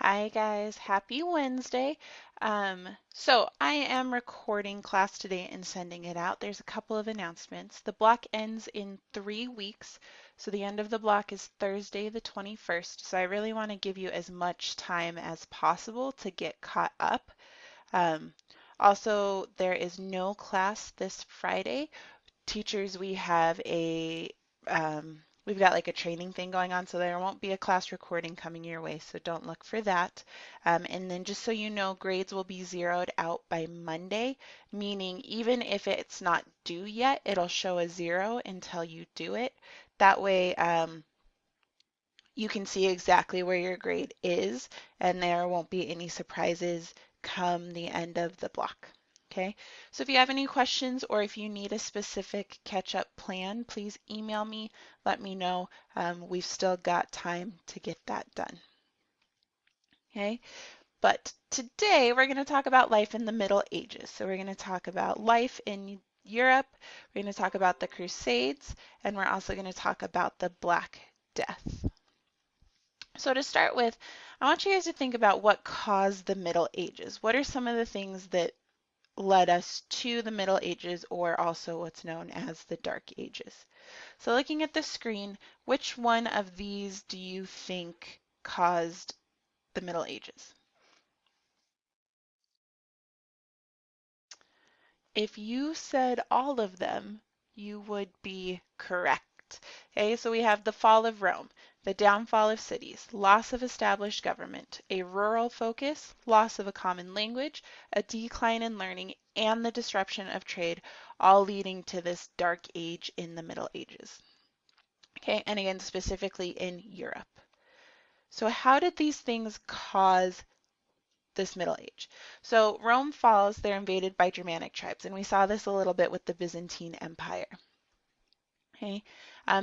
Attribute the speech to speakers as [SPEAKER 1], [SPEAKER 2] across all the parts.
[SPEAKER 1] Hi guys, happy Wednesday. So I am recording class today and sending it out. There's a couple of announcements. The block ends in 3 weeks, so the end of the block is Thursday the 21st. So I really want to give you as much time as possible to get caught up. Um, Also, there is no class this Friday. Teachers, we've got like a training thing going on, so there won't be a class recording coming your way, so don't look for that. And then just so you know, grades will be zeroed out by Monday, meaning even if it's not due yet, it'll show a zero until you do it. That way, you can see exactly where your grade is, and there won't be any surprises come the end of the block. Okay, so if you have any questions or if you need a specific catch-up plan, please email me, let me know. We've still got time to get that done. Okay, but today we're going to talk about life in the Middle Ages. So we're going to talk about life in Europe, we're going to talk about the Crusades, and we're also going to talk about the Black Death. So to start with, I want you guys to think about what caused the Middle Ages. What are some of the things that led us to the Middle Ages, or also what's known as the Dark Ages? So looking at the screen, which one of these do you think caused the Middle Ages? If you said all of them, you would be correct. Okay, so we have the fall of Rome, the downfall of cities, loss of established government, a rural focus, loss of a common language, a decline in learning, and the disruption of trade, all leading to this dark age in the Middle Ages. Okay, and again, specifically in Europe. So how did these things cause this Middle Age? So Rome falls, they're invaded by Germanic tribes, and we saw this a little bit with the Byzantine Empire. Okay,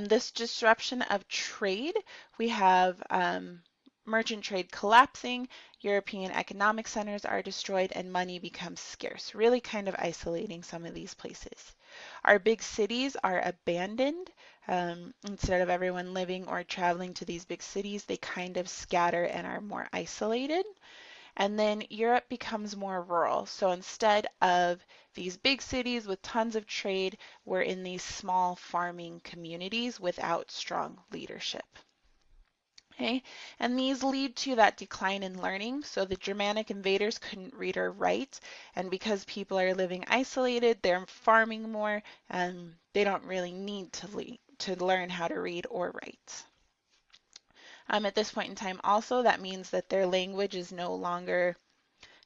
[SPEAKER 1] this disruption of trade, we have merchant trade collapsing, European economic centers are destroyed, and money becomes scarce, really kind of isolating some of these places. Our big cities are abandoned. Instead of everyone living or traveling to these big cities, they kind of scatter and are more isolated. And then Europe becomes more rural. So instead of these big cities with tons of trade, we're in these small farming communities without strong leadership. Okay, and these lead to that decline in learning. So the Germanic invaders couldn't read or write, and because people are living isolated, they're farming more, and they don't really need to learn how to read or write. At this point in time, also, that means that their language is no longer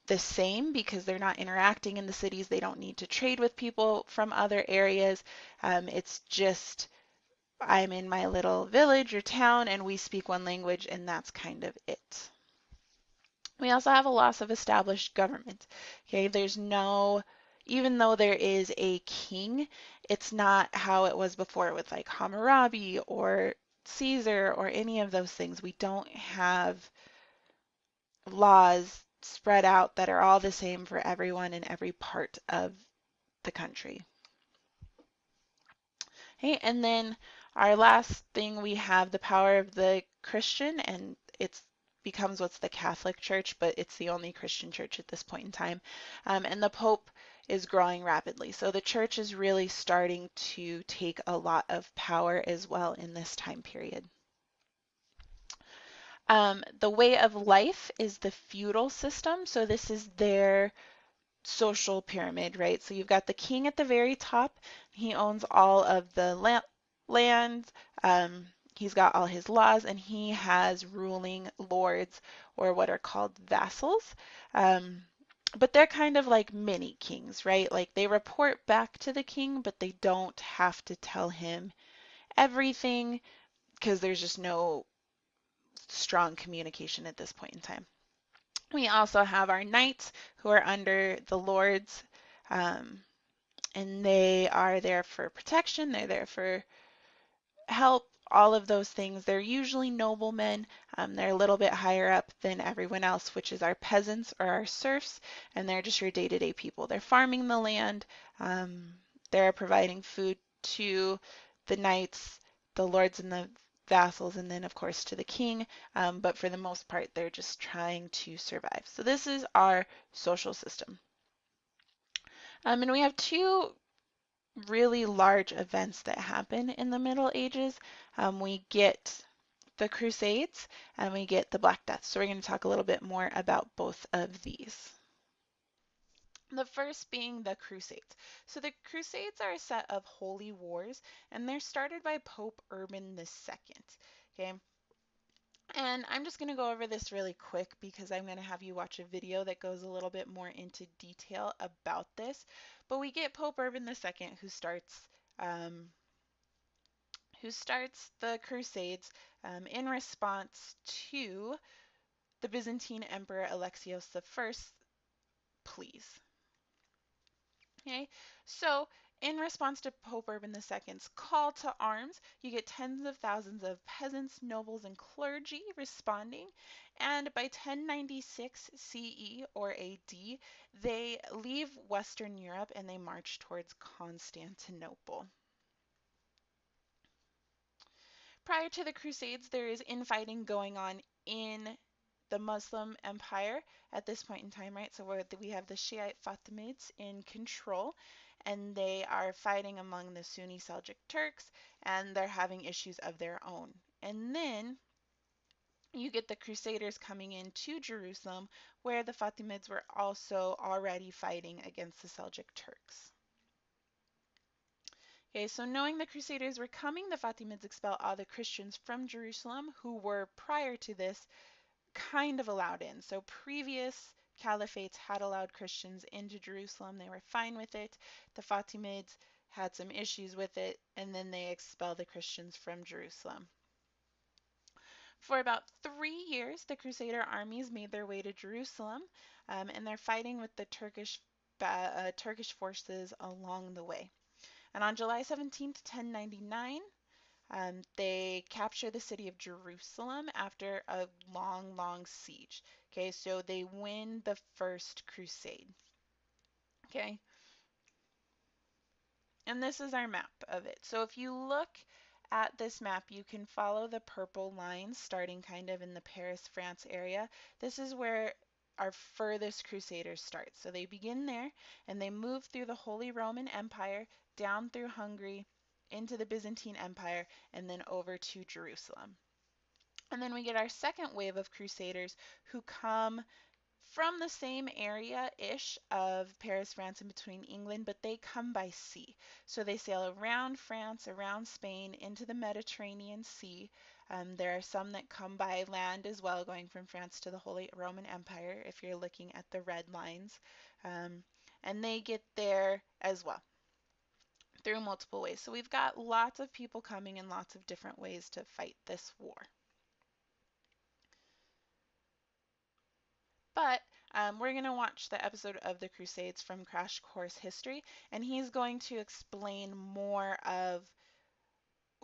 [SPEAKER 1] the same because they're not interacting in the cities. They don't need to trade with people from other areas. It's just I'm in my little village or town and we speak one language, and that's kind of it. We also have a loss of established government. Okay, even though there is a king, it's not how it was before with like Hammurabi or Caesar or any of those things. We don't have laws spread out that are all the same for everyone in every part of the country. Okay, and then our last thing, we have the power of the Christian, and it becomes what's the Catholic Church, but it's the only Christian church at this point in time. And the Pope is growing rapidly. So the church is really starting to take a lot of power as well in this time period. The way of life is the feudal system. So this is their social pyramid, right? So you've got the king at the very top. He owns all of the land. He's got all his laws, and he has ruling lords, or what are called vassals. Um, but they're kind of like mini kings, right? Like they report back to the king, but they don't have to tell him everything because there's just no strong communication at this point in time. We also have our knights who are under the lords, um, and they are there for protection, they're there for help, all of those things. They're usually noblemen. They're a little bit higher up than everyone else, which is our peasants or our serfs, and they're just your day-to-day people. They're farming the land, they're providing food to the knights, the lords, and vassals, and then of course to the king, but for the most part they're just trying to survive. So this is our social system. And we have two really large events that happen in the Middle Ages. We get the Crusades and we get the Black Death. So we're going to talk a little bit more about both of these. The first being the Crusades. So the Crusades are a set of holy wars, and they're started by Pope Urban II. Okay, and I'm just going to go over this really quick because I'm going to have you watch a video that goes a little bit more into detail about this. But we get Pope Urban II who starts the Crusades in response to the Byzantine Emperor Alexios I's pleas. Okay, so in response to Pope Urban II's call to arms, you get tens of thousands of peasants, nobles, and clergy responding. And by 1096 CE or AD, they leave Western Europe and they march towards Constantinople. Prior to the Crusades, there is infighting going on in the Muslim Empire at this point in time, right? So we have the Shiite Fatimids in control, and they are fighting among the Sunni Seljuk Turks, and they're having issues of their own. And then you get the Crusaders coming into Jerusalem, where the Fatimids were also already fighting against the Seljuk Turks. Okay, so knowing the Crusaders were coming, the Fatimids expel all the Christians from Jerusalem who were prior to this kind of allowed in. So previous caliphates had allowed Christians into Jerusalem. They were fine with it. The Fatimids had some issues with it, and then they expelled the Christians from Jerusalem. For about 3 years, the Crusader armies made their way to Jerusalem, and they're fighting with the Turkish forces along the way. And on July 17th, 1099, they capture the city of Jerusalem after a long, long siege. Okay, so they win the first crusade. Okay, and this is our map of it. So if you look at this map, you can follow the purple lines starting kind of in the Paris, France area. This is where our furthest crusaders start. So they begin there and they move through the Holy Roman Empire, down through Hungary, into the Byzantine Empire, and then over to Jerusalem. And then we get our second wave of crusaders who come from the same area-ish of Paris, France, and between England, but they come by sea. So they sail around France, around Spain, into the Mediterranean Sea. There are some that come by land as well, going from France to the Holy Roman Empire, if you're looking at the red lines. And they get there as well, through multiple ways. So we've got lots of people coming in lots of different ways to fight this war. But we're going to watch the episode of the Crusades from Crash Course History, and he's going to explain more of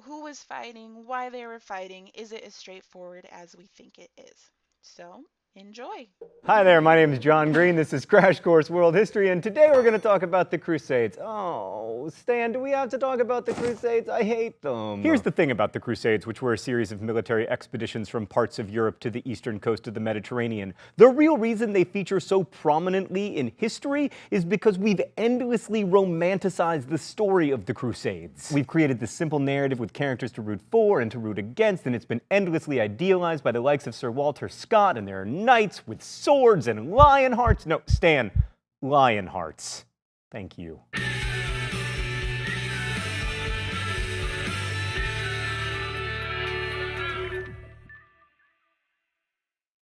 [SPEAKER 1] who was fighting, why they were fighting. Is it as straightforward as we think it is? So enjoy.
[SPEAKER 2] Hi there, my name is John Green. This is Crash Course World History, and today we're going to talk about the Crusades. Oh, Stan, do we have to talk about the Crusades? I hate them. Here's the thing about the Crusades, which were a series of military expeditions from parts of Europe to the eastern coast of the Mediterranean. The real reason they feature so prominently in history is because we've endlessly romanticized the story of the Crusades. We've created this simple narrative with characters to root for and to root against, and it's been endlessly idealized by the likes of Sir Walter Scott and their knights with swords and lion hearts. No, Stan, lion hearts. Thank you.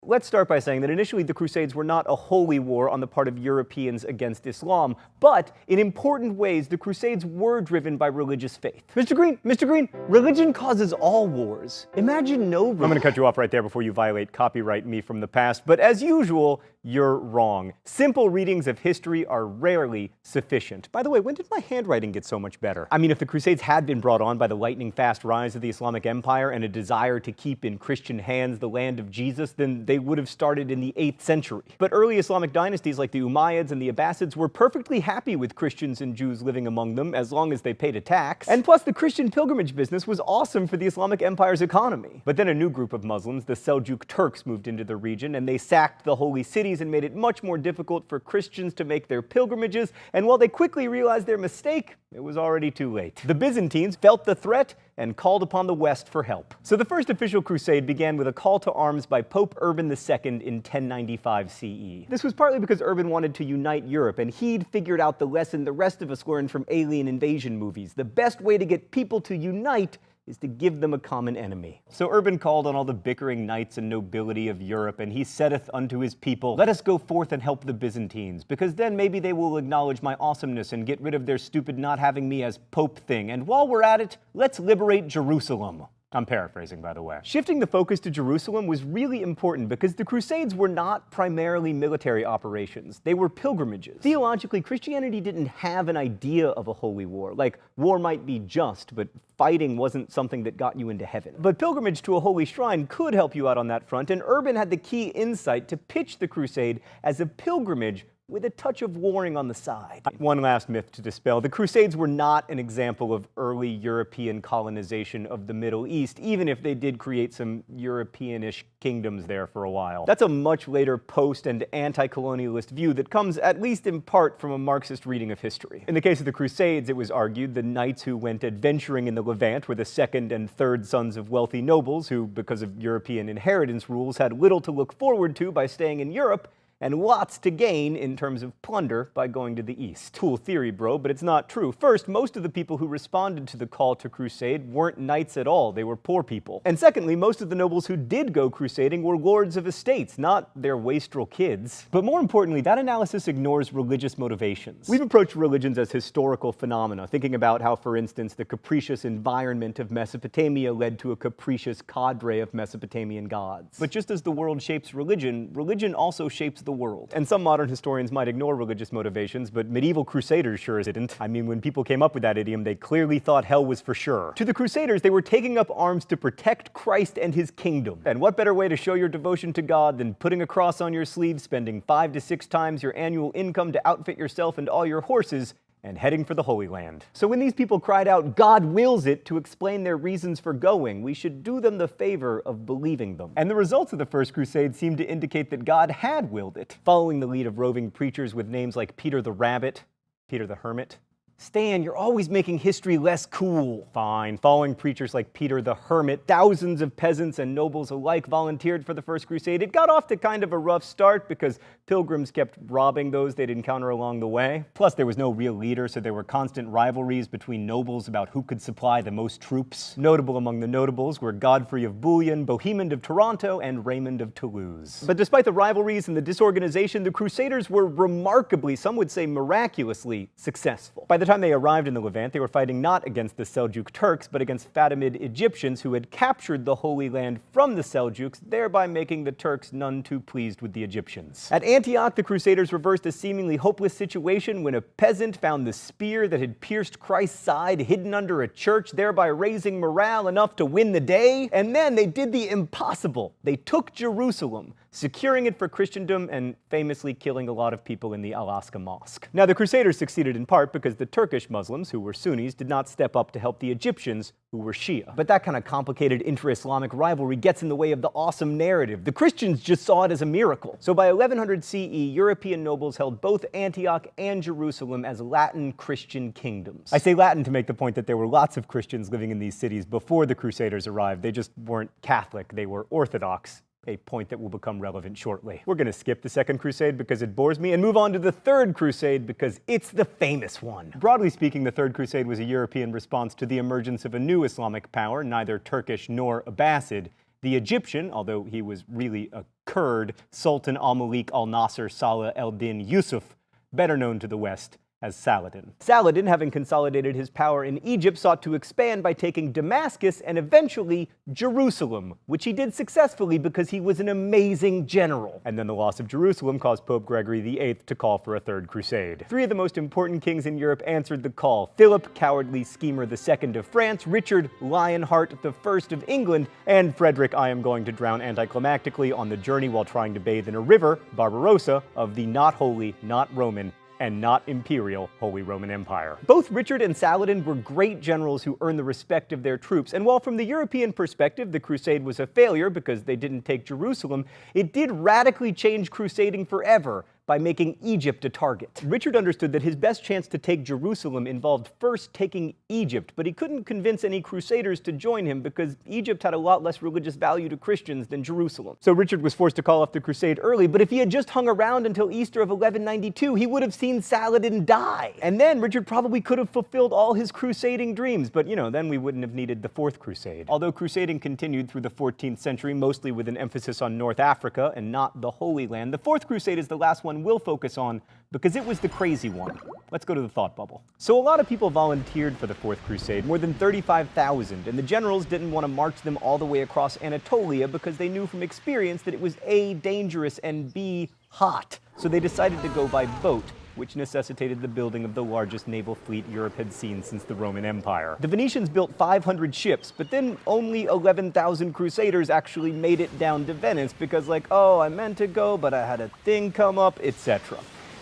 [SPEAKER 2] Let's start by saying that initially the Crusades were not a holy war on the part of Europeans against Islam, but in important ways the Crusades were driven by religious faith. Mr. Green, religion causes all wars. Imagine no religion. I'm going to cut you off right there before you violate copyright me from the past, but as usual, you're wrong. Simple readings of history are rarely sufficient. By the way, when did my handwriting get so much better? I mean, if the Crusades had been brought on by the lightning-fast rise of the Islamic Empire and a desire to keep in Christian hands the land of Jesus, then they they would have started in the 8th century. But early Islamic dynasties like the Umayyads and the Abbasids were perfectly happy with Christians and Jews living among them as long as they paid a tax. And plus, the Christian pilgrimage business was awesome for the Islamic Empire's economy. But then a new group of Muslims, the Seljuk Turks, moved into the region, and they sacked the holy cities and made it much more difficult for Christians to make their pilgrimages. And while they quickly realized their mistake, it was already too late. The Byzantines felt the threat and called upon the West for help. So the first official crusade began with a call to arms by Pope Urban II in 1095 CE. This was partly because Urban wanted to unite Europe, and he'd figured out the lesson the rest of us learned from alien invasion movies. The best way to get people to unite is to give them a common enemy. So Urban called on all the bickering knights and nobility of Europe, and he saith unto his people, "Let us go forth and help the Byzantines, because then maybe they will acknowledge my awesomeness and get rid of their stupid not having me as Pope thing. And while we're at it, let's liberate Jerusalem." I'm paraphrasing, by the way. Shifting the focus to Jerusalem was really important because the Crusades were not primarily military operations. They were pilgrimages. Theologically, Christianity didn't have an idea of a holy war. Like, war might be just, but fighting wasn't something that got you into heaven. But pilgrimage to a holy shrine could help you out on that front, and Urban had the key insight to pitch the crusade as a pilgrimage with a touch of warring on the side. One last myth to dispel. The Crusades were not an example of early European colonization of the Middle East, even if they did create some European-ish kingdoms there for a while. That's a much later post- and anti-colonialist view that comes, at least in part, from a Marxist reading of history. In the case of the Crusades, it was argued the knights who went adventuring in the Levant were the second and third sons of wealthy nobles who, because of European inheritance rules, had little to look forward to by staying in Europe, and lots to gain in terms of plunder by going to the east. Cool theory, bro, but it's not true. First, most of the people who responded to the call to crusade weren't knights at all. They were poor people. And secondly, most of the nobles who did go crusading were lords of estates, not their wastrel kids. But more importantly, that analysis ignores religious motivations. We've approached religions as historical phenomena, thinking about how, for instance, the capricious environment of Mesopotamia led to a capricious cadre of Mesopotamian gods. But just as the world shapes religion, religion also shapes the world. And some modern historians might ignore religious motivations, but medieval crusaders sure didn't. I mean, when people came up with that idiom, they clearly thought hell was for sure. To the crusaders, they were taking up arms to protect Christ and his kingdom. And what better way to show your devotion to God than putting a cross on your sleeve, spending 5 to 6 times your annual income to outfit yourself and all your horses, and heading for the Holy Land. So when these people cried out, "God wills it," to explain their reasons for going, we should do them the favor of believing them. And the results of the First Crusade seem to indicate that God had willed it, following the lead of roving preachers with names like Peter the Rabbit, Peter the Hermit. Stan, you're always making history less cool. Fine. Following preachers like Peter the Hermit, thousands of peasants and nobles alike volunteered for the First Crusade. It got off to kind of a rough start because pilgrims kept robbing those they'd encounter along the way. Plus, there was no real leader, so there were constant rivalries between nobles about who could supply the most troops. Notable among the notables were Godfrey of Bouillon, Bohemond of Toronto, and Raymond of Toulouse. But despite the rivalries and the disorganization, the Crusaders were remarkably, some would say miraculously, successful. By the time they arrived in the Levant, they were fighting not against the Seljuk Turks, but against Fatimid Egyptians who had captured the Holy Land from the Seljuks, thereby making the Turks none too pleased with the Egyptians. At Antioch, the Crusaders reversed a seemingly hopeless situation when a peasant found the spear that had pierced Christ's side hidden under a church, thereby raising morale enough to win the day. And then they did the impossible. They took Jerusalem, securing it for Christendom and famously killing a lot of people in the Al-Aqsa Mosque. Now, the Crusaders succeeded in part because the Turkish Muslims, who were Sunnis, did not step up to help the Egyptians, who were Shia. But that kind of complicated inter-Islamic rivalry gets in the way of the awesome narrative. The Christians just saw it as a miracle. So by 1100 CE, European nobles held both Antioch and Jerusalem as Latin Christian kingdoms. I say Latin to make the point that there were lots of Christians living in these cities before the Crusaders arrived. They just weren't Catholic, they were Orthodox. A point that will become relevant shortly. We're going to skip the Second Crusade because it bores me and move on to the Third Crusade because it's the famous one. Broadly speaking, the Third Crusade was a European response to the emergence of a new Islamic power, neither Turkish nor Abbasid. The Egyptian, although he was really a Kurd, Sultan al-Malik al-Nasser Salah el-Din Yusuf, better known to the West as Saladin. Saladin, having consolidated his power in Egypt, sought to expand by taking Damascus and eventually Jerusalem, which he did successfully because he was an amazing general. And then the loss of Jerusalem caused Pope Gregory VIII to call for a third crusade. Three of the most important kings in Europe answered the call: Philip, cowardly schemer II of France, Richard, Lionheart I of England, and Frederick, I am going to drown anticlimactically on the journey while trying to bathe in a river, Barbarossa, of the not holy, not Roman, and not imperial Holy Roman Empire. Both Richard and Saladin were great generals who earned the respect of their troops, and while from the European perspective the crusade was a failure because they didn't take Jerusalem, it did radically change crusading forever by making Egypt a target. Richard understood that his best chance to take Jerusalem involved first taking Egypt, but he couldn't convince any crusaders to join him because Egypt had a lot less religious value to Christians than Jerusalem. So Richard was forced to call off the crusade early, but if he had just hung around until Easter of 1192, he would have seen Saladin die. And then Richard probably could have fulfilled all his crusading dreams, but then we wouldn't have needed the Fourth Crusade. Although crusading continued through the 14th century, mostly with an emphasis on North Africa and not the Holy Land, the Fourth Crusade is the last one we'll focus on because it was the crazy one. Let's go to the thought bubble. So a lot of people volunteered for the Fourth Crusade, more than 35,000, and the generals didn't want to march them all the way across Anatolia because they knew from experience that it was A, dangerous, and B, hot. So they decided to go by boat, which necessitated the building of the largest naval fleet Europe had seen since the Roman Empire. The Venetians built 500 ships, but then only 11,000 crusaders actually made it down to Venice because oh, I meant to go, but I had a thing come up, etc.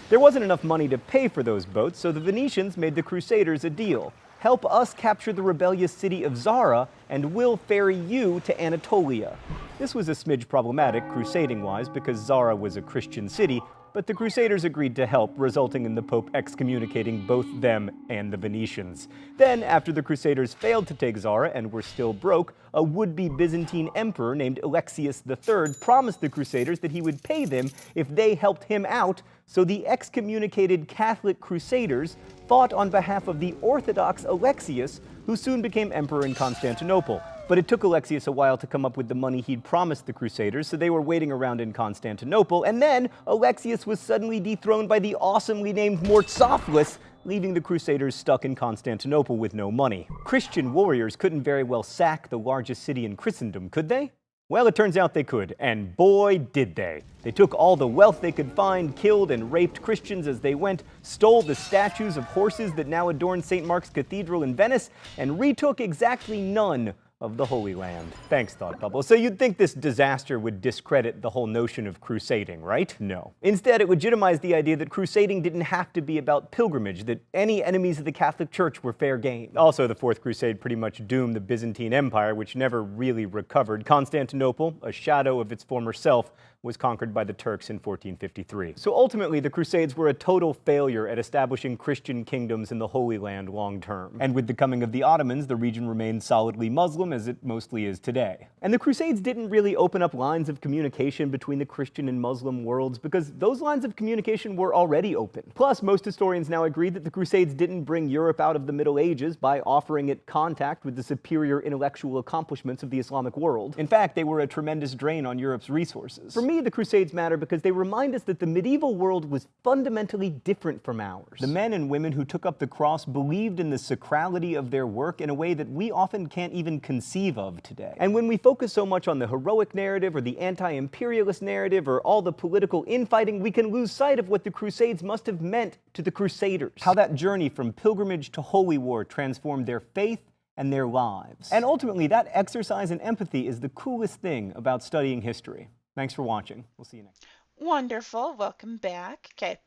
[SPEAKER 2] There wasn't enough money to pay for those boats, so the Venetians made the crusaders a deal. Help us capture the rebellious city of Zara, and we'll ferry you to Anatolia. This was a smidge problematic, crusading-wise, because Zara was a Christian city, but the Crusaders agreed to help, resulting in the Pope excommunicating both them and the Venetians. Then, after the Crusaders failed to take Zara and were still broke, a would-be Byzantine emperor named Alexius III promised the Crusaders that he would pay them if they helped him out, so the excommunicated Catholic Crusaders fought on behalf of the Orthodox Alexius, who soon became emperor in Constantinople. But it took Alexius a while to come up with the money he'd promised the Crusaders, so they were waiting around in Constantinople, and then Alexius was suddenly dethroned by the awesomely named Murtzophlus, leaving the Crusaders stuck in Constantinople with no money. Christian warriors couldn't very well sack the largest city in Christendom, could they? Well, it turns out they could, and boy did they. They took all the wealth they could find, killed and raped Christians as they went, stole the statues of horses that now adorn St. Mark's Cathedral in Venice, and retook exactly none of the Holy Land. Thanks, Thought Bubble. So you'd think this disaster would discredit the whole notion of crusading, right? No. Instead, it legitimized the idea that crusading didn't have to be about pilgrimage, that any enemies of the Catholic Church were fair game. Also, the Fourth Crusade pretty much doomed the Byzantine Empire, which never really recovered. Constantinople, a shadow of its former self, was conquered by the Turks in 1453. So ultimately, the Crusades were a total failure at establishing Christian kingdoms in the Holy Land long term. And with the coming of the Ottomans, the region remained solidly Muslim, as it mostly is today. And the Crusades didn't really open up lines of communication between the Christian and Muslim worlds because those lines of communication were already open. Plus, most historians now agree that the Crusades didn't bring Europe out of the Middle Ages by offering it contact with the superior intellectual accomplishments of the Islamic world. In fact, they were a tremendous drain on Europe's resources. For me, the Crusades matter because they remind us that the medieval world was fundamentally different from ours. The men and women who took up the cross believed in the sacrality of their work in a way that we often can't even conceive of today. And when we focus so much on the heroic narrative or the anti-imperialist narrative or all the political infighting, we can lose sight of what the Crusades must have meant to the Crusaders. How that journey from pilgrimage to holy war transformed their faith and their lives. And ultimately, that exercise in empathy is the coolest thing about studying history. Thanks for watching. We'll see you next time.
[SPEAKER 1] Wonderful. Welcome back. Okay.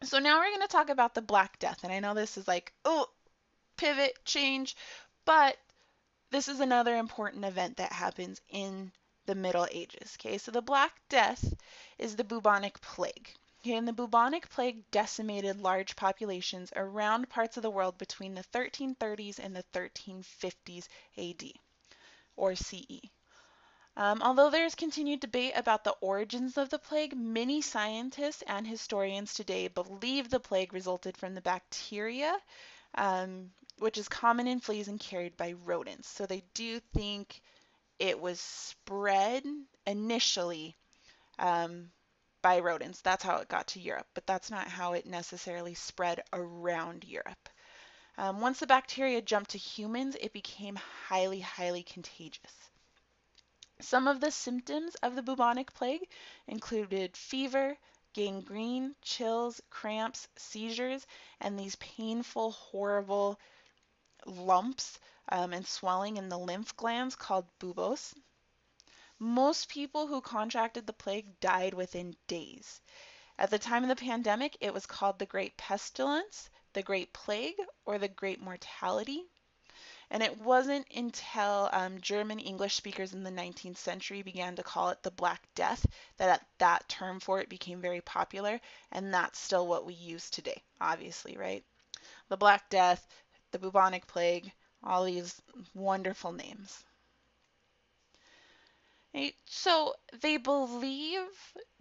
[SPEAKER 1] So now we're going to talk about the Black Death. And I know this is pivot, change, but this is another important event that happens in the Middle Ages. Okay. So the Black Death is the bubonic plague. Okay. And the bubonic plague decimated large populations around parts of the world between the 1330s and the 1350s AD or CE. Although there is continued debate about the origins of the plague, many scientists and historians today believe the plague resulted from the bacteria, which is common in fleas and carried by rodents. So they do think it was spread initially by rodents. That's how it got to Europe, but that's not how it necessarily spread around Europe. Once the bacteria jumped to humans, it became highly, highly contagious. Some of the symptoms of the bubonic plague included fever, gangrene, chills, cramps, seizures, and these painful, horrible lumps and swelling in the lymph glands called buboes. Most people who contracted the plague died within days. At the time of the pandemic, it was called the Great Pestilence, the Great Plague, or the Great Mortality. And it wasn't until German English speakers in the 19th century began to call it the Black Death that term for it became very popular. And that's still what we use today, obviously, right? The Black Death, the bubonic plague, all these wonderful names. Right? So they believe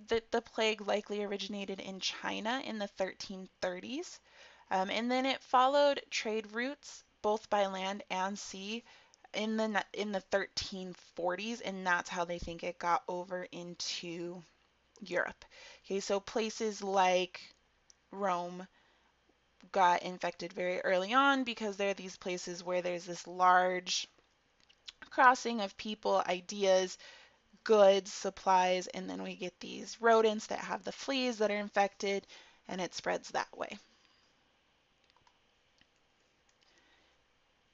[SPEAKER 1] that the plague likely originated in China in the 1330s, and then it followed trade routes both by land and sea in the 1340s, and that's how they think it got over into Europe. Okay, so places like Rome got infected very early on because there are these places where there's this large crossing of people, ideas, goods, supplies, and then we get these rodents that have the fleas that are infected, and it spreads that way.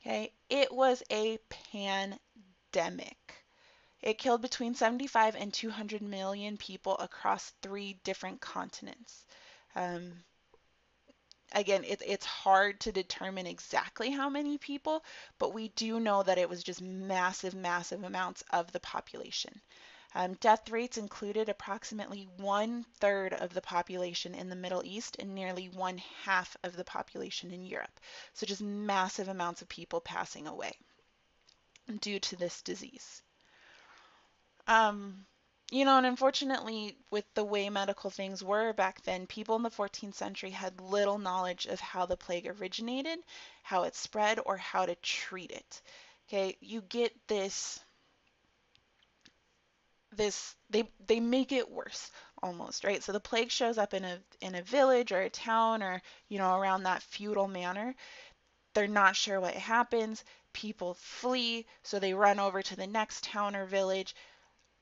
[SPEAKER 1] Okay, it was a pandemic. It killed between 75 and 200 million people across 3 different continents. Um, Again, it's hard to determine exactly how many people, but we do know that it was just massive, massive amounts of the population. Death rates included approximately 1/3 of the population in the Middle East and nearly 1/2 of the population in Europe. So just massive amounts of people passing away due to this disease. Um, and unfortunately, with the way medical things were back then, people in the 14th century had little knowledge of how the plague originated, how it spread, or how to treat it. Okay, you get they make it worse almost, right? So the plague shows up in a village or a town or around that feudal manor. They're not sure what happens. People flee, so they run over to the next town or village,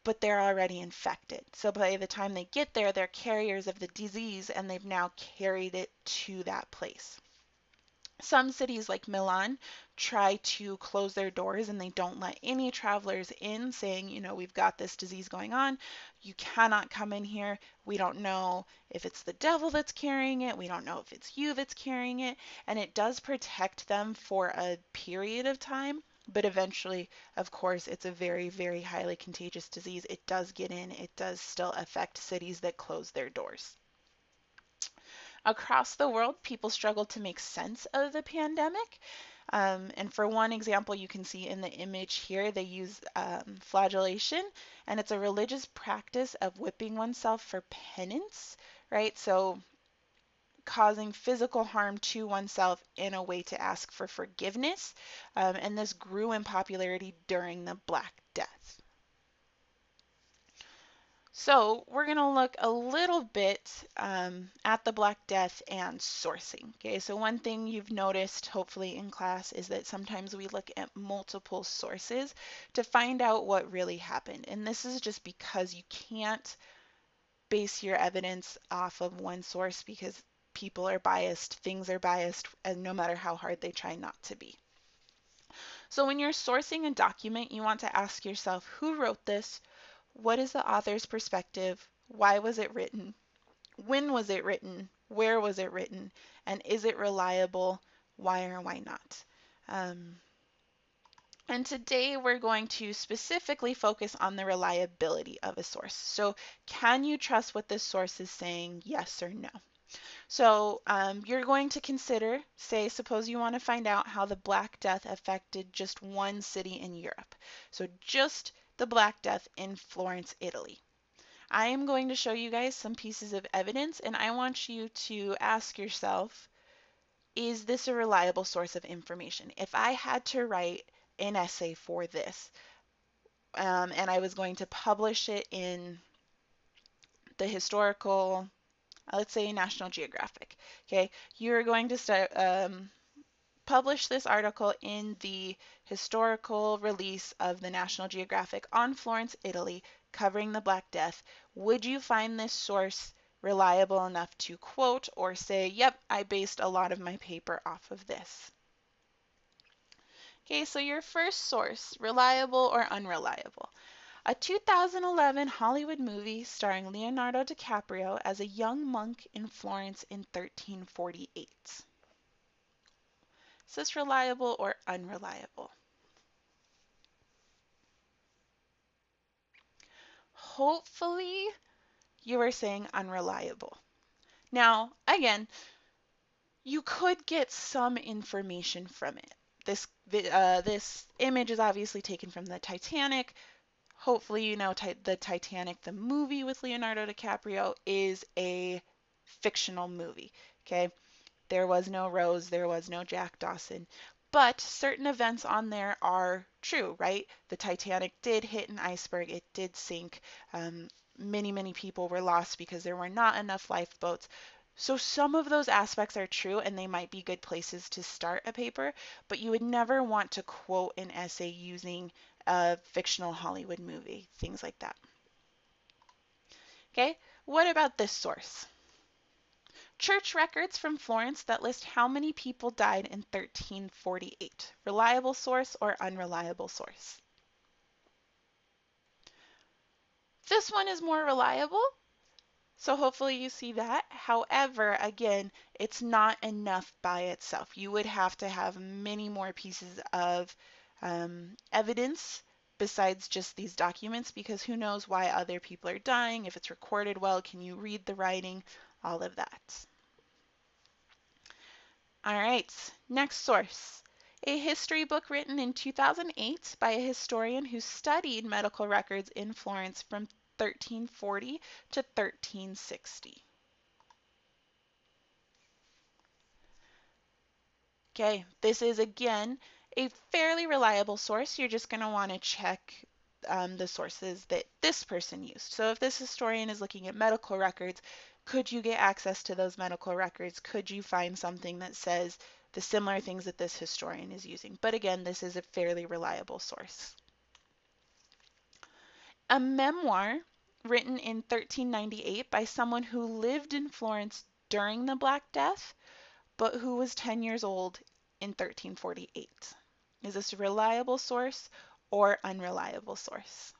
[SPEAKER 1] but they're already infected. So by the time they get there, they're carriers of the disease and they've now carried it to that place. Some cities like Milan try to close their doors and they don't let any travelers in, saying, we've got this disease going on. You cannot come in here. We don't know if it's the devil that's carrying it. We don't know if it's you that's carrying it. And it does protect them for a period of time. But eventually, of course, it's a very, very highly contagious disease. It does get in. It does still affect cities that close their doors. Across the world, people struggled to make sense of the pandemic. And for one example, you can see in the image here, they use flagellation, and it's a religious practice of whipping oneself for penance, right? So causing physical harm to oneself in a way to ask for forgiveness. And this grew in popularity during the Black Death. So we're going to look a little bit at the Black Death and sourcing. Okay, so one thing you've noticed hopefully in class is that sometimes we look at multiple sources to find out what really happened. And this is just because you can't base your evidence off of one source because people are biased, things are biased, and no matter how hard they try not to be. So when you're sourcing a document, you want to ask yourself, who wrote this? What is the author's perspective? Why was it written? When was it written? Where was it written? And is it reliable? Why or why not? And today we're going to specifically focus on the reliability of a source. So can you trust what this source is saying, yes or no? So you're going to consider, say, suppose you want to find out how the Black Death affected just one city in Europe. So just the Black Death in Florence, Italy. I am going to show you guys some pieces of evidence, and I want you to ask yourself, is this a reliable source of information? If I had to write an essay for this, and I was going to publish it in the historical, let's say National Geographic. Okay, you're going to start publish this article in the historical release of the National Geographic on Florence, Italy, covering the Black Death. Would you find this source reliable enough to quote or say, yep, I based a lot of my paper off of this? Okay, so your first source, reliable or unreliable? A 2011 Hollywood movie starring Leonardo DiCaprio as a young monk in Florence in 1348. Is this reliable or unreliable? Hopefully, you are saying unreliable. Now, again, you could get some information from it. This image is obviously taken from the Titanic. Hopefully, you know the Titanic, the movie with Leonardo DiCaprio, is a fictional movie. Okay, there was no Rose, there was no Jack Dawson. But certain events on there are true, right? The Titanic did hit an iceberg, it did sink. Many people were lost because there were not enough lifeboats. So some of those aspects are true and they might be good places to start a paper, but you would never want to quote an essay using a fictional Hollywood movie, things like that. Okay, what about this source? Church records from Florence that list how many people died in 1348. Reliable source or unreliable source? This one is more reliable, so hopefully you see that. However, again, it's not enough by itself. You would have to have many more pieces of evidence besides just these documents, because who knows why other people are dying, if it's recorded well, can you read the writing, all of that. All right, next source. A history book written in 2008 by a historian who studied medical records in Florence from 1340 to 1360. Okay, this is again a fairly reliable source. You're just going to want to check the sources that this person used. So if this historian is looking at medical records, could you get access to those medical records? Could you find something that says the similar things that this historian is using? But again, this is a fairly reliable source. A memoir written in 1398 by someone who lived in Florence during the Black Death, but who was 10 years old in 1348. Is this a reliable source or unreliable source?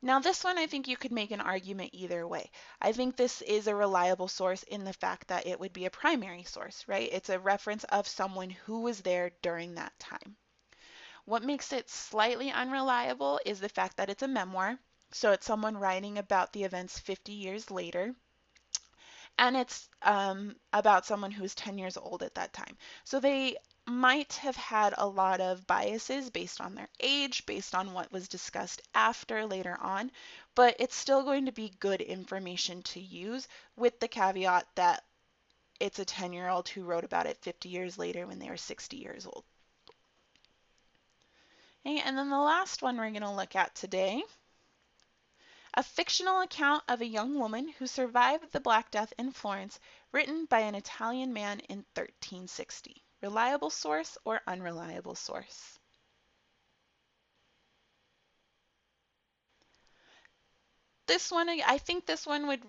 [SPEAKER 1] Now this one, I think you could make an argument either way. I think this is a reliable source in the fact that it would be a primary source, right? It's a reference of someone who was there during that time. What makes it slightly unreliable is the fact that it's a memoir. So it's someone writing about the events 50 years later. And it's about someone who was 10 years old at that time. So they might have had a lot of biases based on their age, based on what was discussed after later on, but it's still going to be good information to use with the caveat that it's a 10-year-old who wrote about it 50 years later when they were 60 years old. Okay, and then the last one we're going to look at today, a fictional account of a young woman who survived the Black Death in Florence, written by an Italian man in 1360. Reliable source or unreliable source? This one, I think this one would,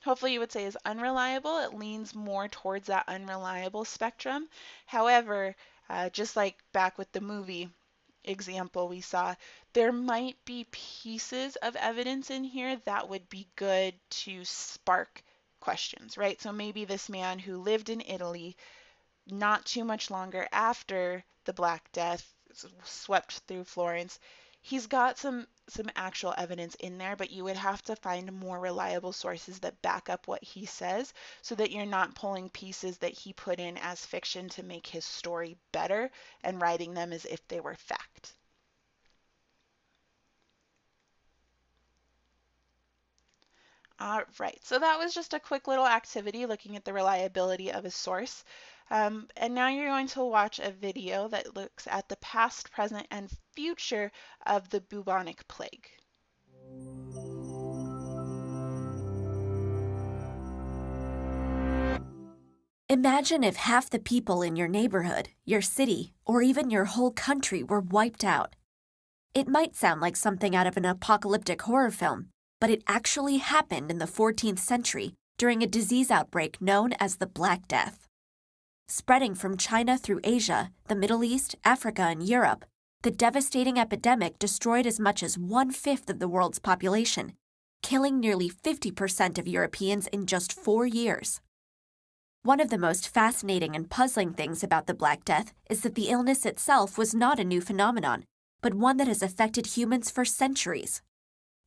[SPEAKER 1] hopefully you would say is unreliable. It leans more towards that unreliable spectrum. However, just like back with the movie example we saw, there might be pieces of evidence in here that would be good to spark questions, right? So maybe this man who lived in Italy not too much longer after the Black Death swept through Florence, he's got some actual evidence in there, but you would have to find more reliable sources that back up what he says so that you're not pulling pieces that he put in as fiction to make his story better and writing them as if they were fact. All right, so that was just a quick little activity looking at the reliability of a source. And now you're going to watch a video that looks at the past, present, and future of the bubonic plague.
[SPEAKER 3] Imagine if half the people in your neighborhood, your city, or even your whole country were wiped out. It might sound like something out of an apocalyptic horror film, but it actually happened in the 14th century during a disease outbreak known as the Black Death. Spreading from China through Asia, the Middle East, Africa, and Europe, the devastating epidemic destroyed as much as 1/5 of the world's population, killing nearly 50% of Europeans in just 4 years. One of the most fascinating and puzzling things about the Black Death is that the illness itself was not a new phenomenon, but one that has affected humans for centuries.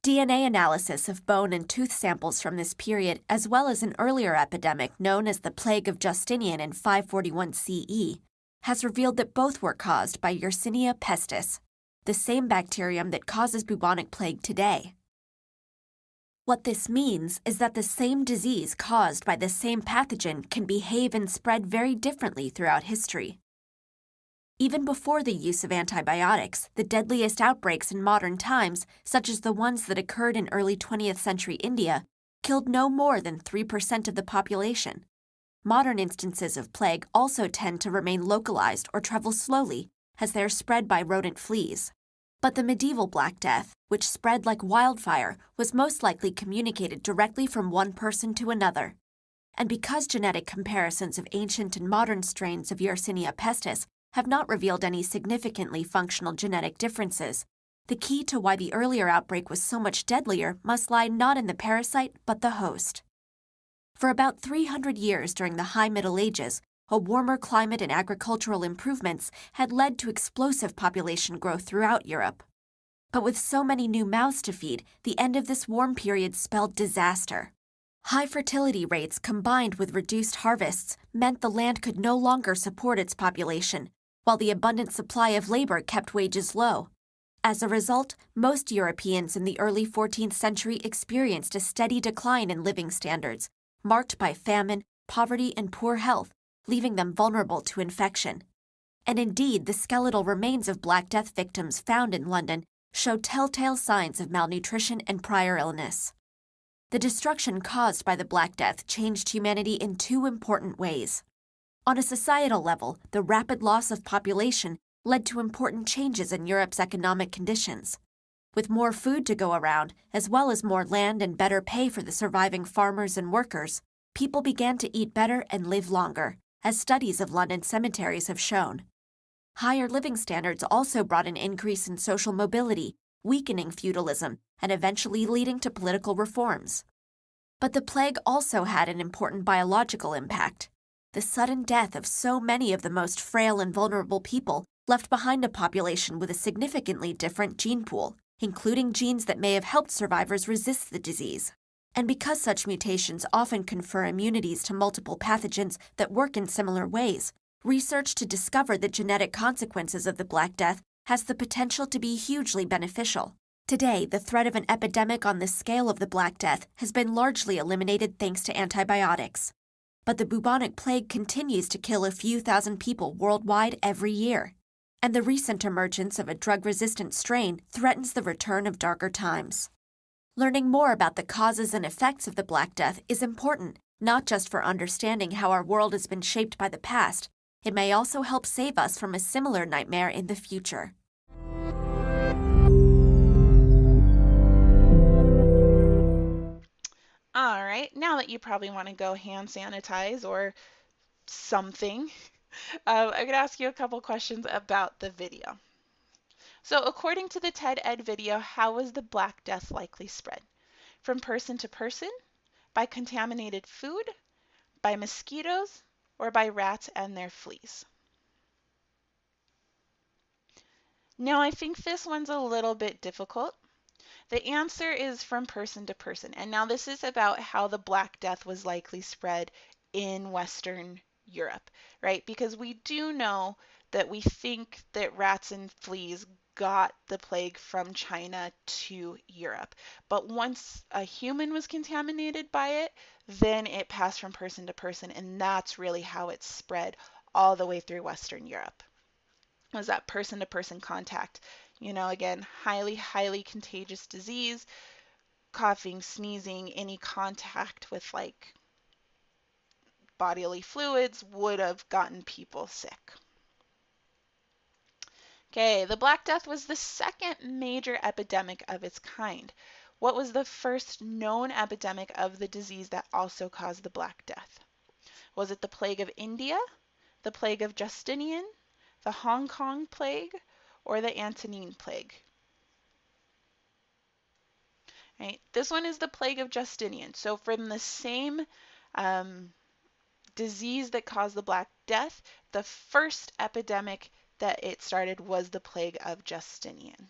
[SPEAKER 3] DNA analysis of bone and tooth samples from this period, as well as an earlier epidemic known as the Plague of Justinian in 541 CE, has revealed that both were caused by Yersinia pestis, the same bacterium that causes bubonic plague today. What this means is that the same disease caused by the same pathogen can behave and spread very differently throughout history. Even before the use of antibiotics, the deadliest outbreaks in modern times, such as the ones that occurred in early 20th century India, killed no more than 3% of the population. Modern instances of plague also tend to remain localized or travel slowly, as they are spread by rodent fleas. But the medieval Black Death, which spread like wildfire, was most likely communicated directly from one person to another. And because genetic comparisons of ancient and modern strains of Yersinia pestis have not revealed any significantly functional genetic differences, the key to why the earlier outbreak was so much deadlier must lie not in the parasite but the host. For about 300 years during the High Middle Ages, a warmer climate and agricultural improvements had led to explosive population growth throughout Europe. But with so many new mouths to feed, the end of this warm period spelled disaster. High fertility rates combined with reduced harvests meant the land could no longer support its population, while the abundant supply of labor kept wages low. As a result, most Europeans in the early 14th century experienced a steady decline in living standards, marked by famine, poverty, and poor health, leaving them vulnerable to infection. And indeed, the skeletal remains of Black Death victims found in London show telltale signs of malnutrition and prior illness. The destruction caused by the Black Death changed humanity in two important ways. On a societal level, the rapid loss of population led to important changes in Europe's economic conditions. With more food to go around, as well as more land and better pay for the surviving farmers and workers, people began to eat better and live longer, as studies of London cemeteries have shown. Higher living standards also brought an increase in social mobility, weakening feudalism, and eventually leading to political reforms. But the plague also had an important biological impact. The sudden death of so many of the most frail and vulnerable people left behind a population with a significantly different gene pool, including genes that may have helped survivors resist the disease. And because such mutations often confer immunities to multiple pathogens that work in similar ways, research to discover the genetic consequences of the Black Death has the potential to be hugely beneficial. Today, the threat of an epidemic on the scale of the Black Death has been largely eliminated thanks to antibiotics. But the bubonic plague continues to kill a few thousand people worldwide every year. And the recent emergence of a drug-resistant strain threatens the return of darker times. Learning more about the causes and effects of the Black Death is important, not just for understanding how our world has been shaped by the past. It may also help save us from a similar nightmare in the future.
[SPEAKER 1] All right, now that you probably want to go hand sanitize or something, I'm going to ask you a couple questions about the video. So according to the TED Ed video, how was the Black Death likely spread? From person to person? By contaminated food? By mosquitoes? Or by rats and their fleas? Now, I think this one's a little bit difficult. The answer is from person to person. And now this is about how the Black Death was likely spread in Western Europe, right? Because we do know that we think that rats and fleas got the plague from China to Europe. But once a human was contaminated by it, then it passed from person to person, and that's really how it spread all the way through Western Europe. Was that person to person contact. Again, highly, highly contagious disease, coughing, sneezing, any contact with like bodily fluids would have gotten people sick. Okay, the Black Death was the second major epidemic of its kind. What was the first known epidemic of the disease that also caused the Black Death? Was it the plague of India, the plague of Justinian, the Hong Kong plague, or the Antonine plague? Right, this one is the plague of Justinian. So from the same disease that caused the Black Death, the first epidemic that it started was the plague of Justinian.